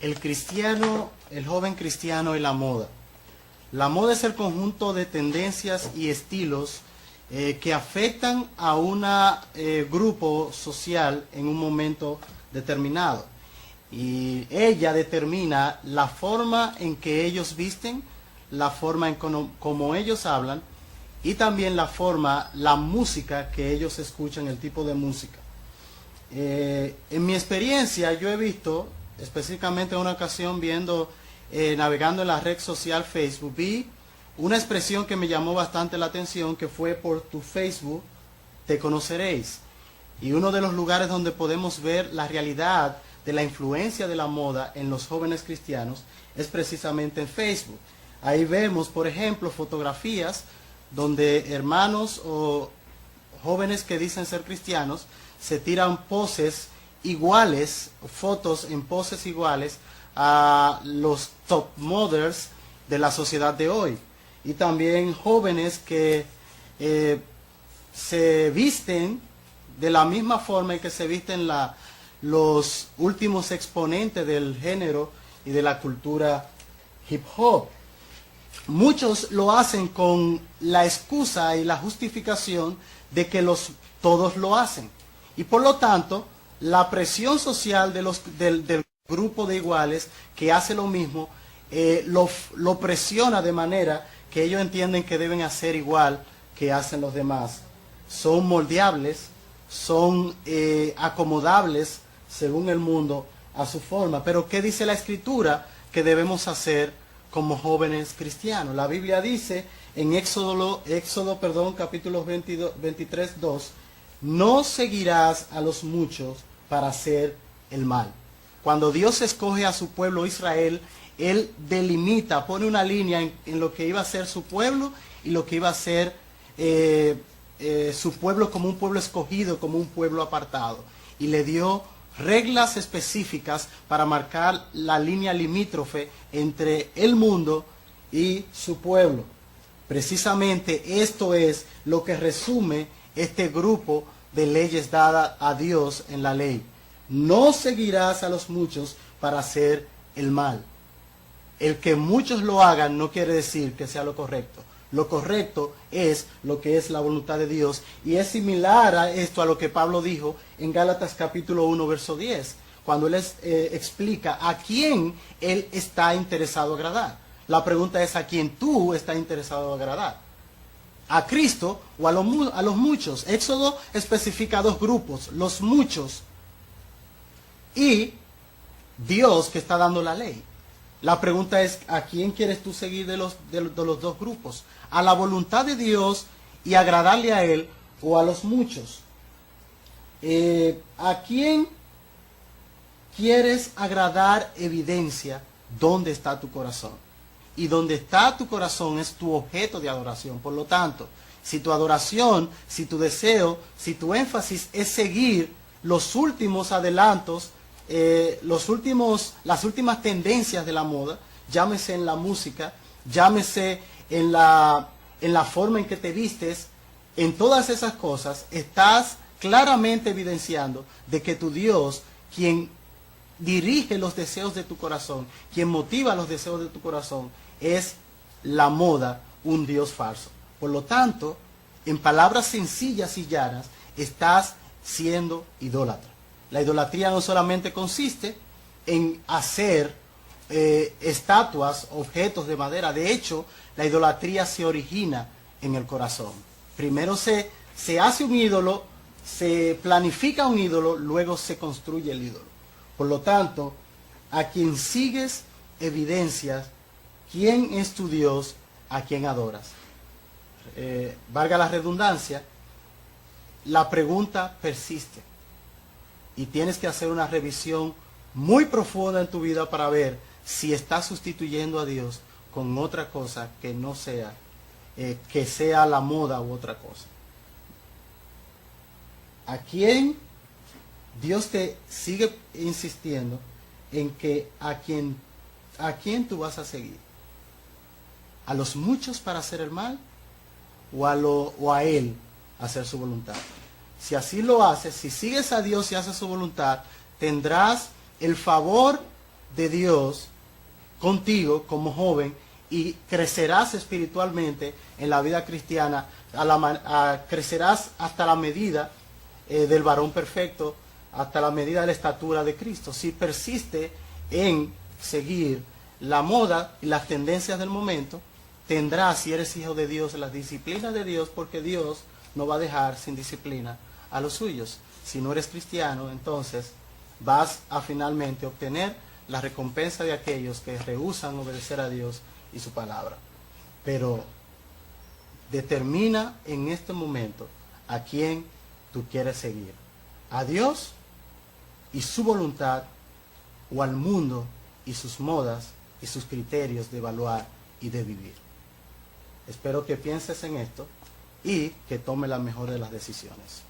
El joven cristiano y la moda. La moda es el conjunto de tendencias y estilos que afectan a un grupo social en un momento determinado. Y ella determina la forma en que ellos visten, la forma en como ellos hablan y también la música que ellos escuchan, el tipo de música. En mi experiencia yo he visto, específicamente en una ocasión navegando en la red social Facebook, vi una expresión que me llamó bastante la atención, que fue: por tu Facebook te conoceréis. Y uno de los lugares donde podemos ver la realidad de la influencia de la moda en los jóvenes cristianos es precisamente en Facebook. Ahí vemos, por ejemplo, fotografías donde hermanos o jóvenes que dicen ser cristianos se tiran poses iguales, fotos en poses iguales a los top models de la sociedad de hoy. Y también jóvenes que se visten de la misma forma en que se visten los últimos exponentes del género y de la cultura hip hop. Muchos lo hacen con la excusa y la justificación de que todos lo hacen. Y por lo tanto, la presión social del grupo de iguales que hace lo mismo, lo presiona de manera que ellos entienden que deben hacer igual que hacen los demás. Son moldeables, son acomodables según el mundo a su forma. Pero ¿qué dice la Escritura que debemos hacer como jóvenes cristianos? La Biblia dice en Éxodo capítulo 23, 2, no seguirás a los muchos para hacer el mal. Cuando Dios escoge a su pueblo Israel, Él delimita, pone una línea en lo que iba a ser su pueblo y lo que iba a ser su pueblo como un pueblo escogido, como un pueblo apartado. Y le dio reglas específicas para marcar la línea limítrofe entre el mundo y su pueblo. Precisamente esto es lo que resume este grupo de leyes dadas a Dios en la ley. No seguirás a los muchos para hacer el mal. El que muchos lo hagan no quiere decir que sea lo correcto. Lo correcto es lo que es la voluntad de Dios. Y es similar a esto a lo que Pablo dijo en Gálatas capítulo 1, verso 10. Cuando él explica a quién él está interesado en agradar. La pregunta es: ¿a quién tú estás interesado en agradar? ¿A Cristo o a los muchos? Éxodo especifica dos grupos: los muchos y Dios, que está dando la ley. La pregunta es: ¿a quién quieres tú seguir de los dos grupos? ¿A la voluntad de Dios y agradarle a Él, o a los muchos? ¿A quién quieres agradar? Evidencia dónde está tu corazón. Y donde está tu corazón es tu objeto de adoración. Por lo tanto, si tu adoración, si tu deseo, si tu énfasis es seguir los últimos adelantos, las últimas tendencias de la moda, llámese en la música, llámese en la forma en que te vistes, en todas esas cosas, estás claramente evidenciando de que tu Dios, quien dirige los deseos de tu corazón, quien motiva los deseos de tu corazón, es la moda, un Dios falso. Por lo tanto, en palabras sencillas y llanas, estás siendo idólatra. La idolatría no solamente consiste en hacer estatuas, objetos de madera. De hecho, la idolatría se origina en el corazón. Primero se hace un ídolo, se planifica un ídolo, luego se construye el ídolo. Por lo tanto, a quien sigues evidencias quién es tu Dios, a quien adoras. Valga la redundancia, la pregunta persiste. Y tienes que hacer una revisión muy profunda en tu vida para ver si estás sustituyendo a Dios con otra cosa que no sea, que sea la moda u otra cosa. ¿A quién Dios te sigue insistiendo en que a quién tú vas a seguir? ¿A los muchos para hacer el mal o a Él hacer su voluntad? Si así lo haces, si sigues a Dios y haces su voluntad, tendrás el favor de Dios contigo como joven y crecerás espiritualmente en la vida cristiana, crecerás hasta la medida del varón perfecto, hasta la medida de la estatura de Cristo. Si persiste en seguir la moda y las tendencias del momento, tendrás, si eres hijo de Dios, las disciplinas de Dios, porque Dios no va a dejar sin disciplina a los suyos. Si no eres cristiano, entonces vas a finalmente obtener la recompensa de aquellos que rehúsan obedecer a Dios y su palabra. Pero determina en este momento a quién tú quieres seguir, a Dios y su voluntad, o al mundo y sus modas y sus criterios de evaluar y de vivir. Espero que pienses en esto y que tome la mejor de las decisiones.